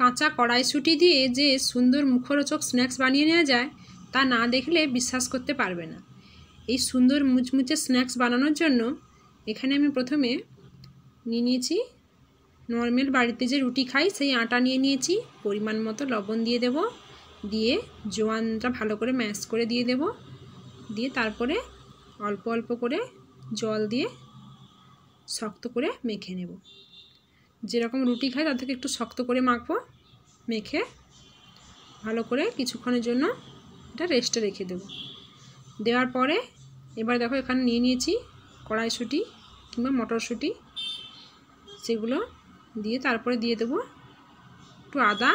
কাঁচা কড়াইশুঁটি দিয়ে যে সুন্দর মুখরোচক স্ন্যাক্স বানিয়ে নেওয়া যায় তা না দেখলে বিশ্বাস করতে পারবে না। এই সুন্দর মুচমুচে স্ন্যাক্স বানানোর জন্য এখানে আমি প্রথমে নিয়ে নিয়েছি নর্মাল বাড়িতে যে রুটি খাই সেই আটা নিয়ে নিয়েছি। পরিমাণ মতো লবণ দিয়ে দেব, দিয়ে জোয়ানটা ভালো করে ম্যাশ করে দিয়ে দেব, দিয়ে তারপরে অল্প অল্প করে জল দিয়ে শক্ত করে মেখে নেব। যেরকম রুটি খাই তার থেকে একটু শক্ত করে মাখবো। মেখে ভালো করে কিছুক্ষণের জন্য এটা রেস্টে রেখে দেব। দেওয়ার পরে এবার দেখো এখানে নিয়ে নিয়েছি কড়াইশুঁটি কিংবা মটরশুঁটি, সেগুলো দিয়ে তারপরে দিয়ে দেব একটু আদা,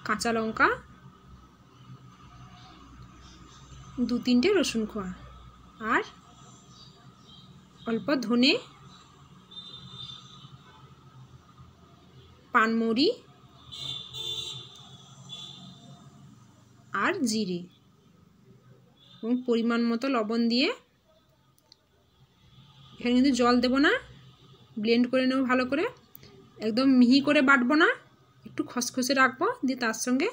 কাঁচা লঙ্কা, 2-3টে রসুন কোয়া আর অল্প ধনে, পানমরি আর জিরে এবং পরিমাণ মতো লবণ দিয়ে এখানে কিন্তু জল দেব না, ব্লেন্ড করে নেব ভালো করে। একদম মিহি করে বাটবো না, একটু খসখসে রাখবো। দিয়ে তার সঙ্গে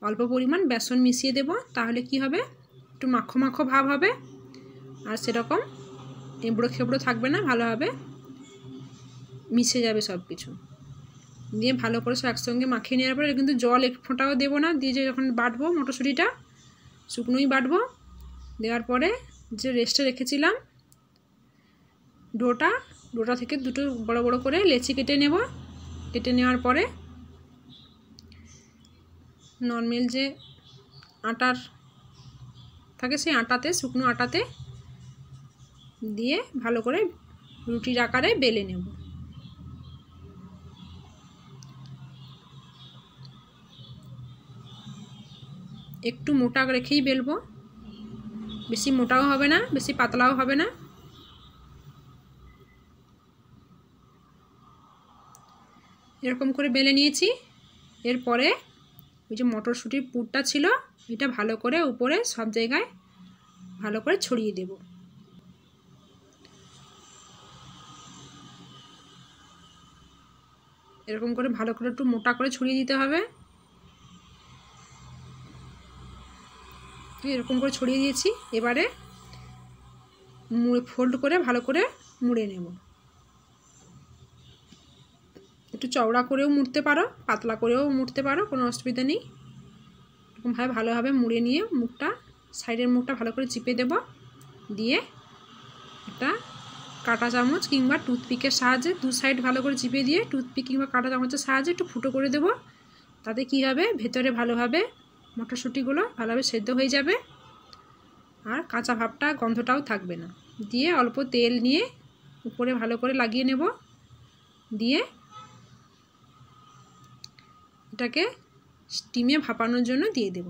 অল্প পরিমাণ বেসন মিশিয়ে দেব। তাহলে কি হবে, একটু মাখো মাখো ভাব হবে আর সেরকম এবড়ো খেবড়ো থাকবে না, ভালোভাবে মিশে যাবে সব কিছু। দিয়ে ভালো করে সব একসঙ্গে মাখিয়ে নেওয়ার পরে কিন্তু জল এক ফোঁটাও দেবো না। দিয়ে যে যখন বাটবো মটরশুঁটিটা শুকনোই বাটবো। দেওয়ার পরে যে রেস্টে রেখেছিলাম ডোটা থেকে দুটো বড় বড় করে লেচি কেটে নেব। কেটে নেওয়ার পরে নর্মাল যে আটার থাকে সেই আটাতে, শুকনো আটাতে দিয়ে ভালো করে রুটির আকারে বেলে নেব। একটু মোটা রেখেই বেলবো, বেশি মোটাও হবে না বেশি পাতলাও হবে না। এরকম করে বেলে নিয়েছি। এরপরে ওই যে মটরশুঁটির পুরটা ছিল এটা ভালো করে উপরে সব জায়গায় ভালো করে ছড়িয়ে দেব। এরকম করে ভালো করে একটু মোটা করে ছড়িয়ে দিতে হবে। এরকম করে ছড়িয়ে দিয়েছি। এবারে ফোল্ড করে ভালো করে মুড়ে নেব। একটু চওড়া করেও মুড়তে পারো, পাতলা করেও মুড়তে পারো, কোনো অসুবিধা নেই। এরকমভাবে ভালোভাবে মুড়ে নিয়ে মুখটা, সাইডের মুখটা ভালো করে চিপে দেব। দিয়ে একটা কাঁটা চামচ কিংবা টুথপিকের সাহায্যে দু সাইড ভালো করে চিপে দিয়ে টুথপিক কিংবা কাঁটা চামচের সাহায্যে একটু ফুটো করে দেব। তাতে কি হবে, ভেতরে ভালোভাবে মটরশুঁটিগুলো ভালোভাবে সেদ্ধ হয়ে যাবে আর কাঁচা ভাবটা গন্ধটাও থাকবে না। দিয়ে অল্প তেল নিয়ে উপরে ভালো করে লাগিয়ে নেব। দিয়ে এটাকে স্টিমে ভাপানোর জন্য দিয়ে দেব।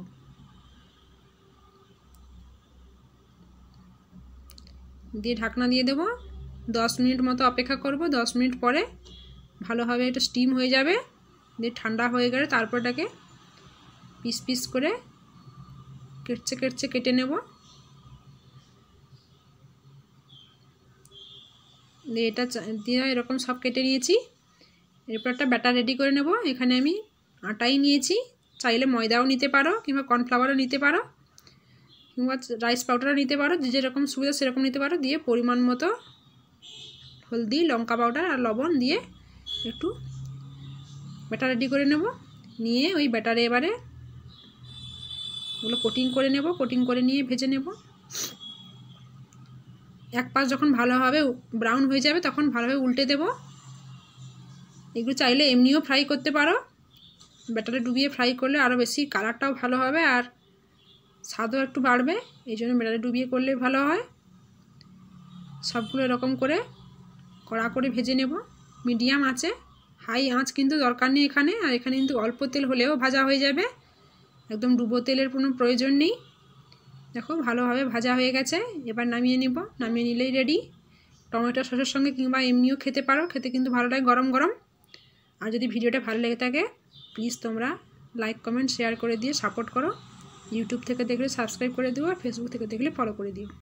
দিয়ে ঢাকনা দিয়ে দেব। 10 মিনিট মতো অপেক্ষা করব। 10 মিনিট পরে ভালোভাবে এটা স্টিম হয়ে যাবে। দিয়ে ঠান্ডা হয়ে গেলে তারপর এটাকে পিস পিস করে কেটে নেব। দিয়ে এটা দিয়ে এরকম সব কেটে নিয়েছি। এরপর একটা ব্যাটার রেডি করে নেব। এখানে আমি আটাই নিয়েছি, চাইলে ময়দাও নিতে পারো কিংবা কর্নফ্লাওয়ারও নিতে পারো কিংবা রাইস পাউডারও নিতে পারো, যে যেরকম সুবিধা সেরকম নিতে পারো। দিয়ে পরিমাণ মতো হলদি, লঙ্কা পাউডার আর লবণ দিয়ে একটু ব্যাটার রেডি করে নেব। নিয়ে ওই ব্যাটারে এবারে ওগুলো কোটিং করে নেব। কোটিং করে নিয়ে ভেজে নেব। এক পাশ যখন ভালোভাবে ব্রাউন হয়ে যাবে তখন ভালোভাবে উল্টে দেব। এগুলো চাইলে এমনিও ফ্রাই করতে পারো, ব্যাটারে ডুবিয়ে ফ্রাই করলে আরও বেশি কালারটাও ভালো হবে আর স্বাদও একটু বাড়বে। এই জন্য ব্যাটারে ডুবিয়ে করলে ভালো হয়। সবগুলো এরকম করে কড়া করে ভেজে নেব মিডিয়াম আঁচে। হাই আঁচ কিন্তু দরকার নেই এখানে। আর এখানে কিন্তু অল্প তেল হলেও ভাজা হয়ে যাবে, একদম ডুবো তেলের কোনো প্রয়োজন নেই। দেখো ভালোভাবে ভাজা হয়ে গেছে। এবার নামিয়ে নেব। নামিয়ে নিলেই রেডি। টমেটো সসের সঙ্গে কিংবা এমনিও খেতে পারো, খেতে কিন্তু ভালো লাগে গরম গরম। আর যদি ভিডিওটা ভালো লেগে থাকে প্লিজ তোমরা লাইক কমেন্ট শেয়ার করে দিয়ে সাপোর্ট করো। ইউটিউব থেকে দেখলে সাবস্ক্রাইব করে দিও আর ফেসবুক থেকে দেখলে ফলো করে দিও।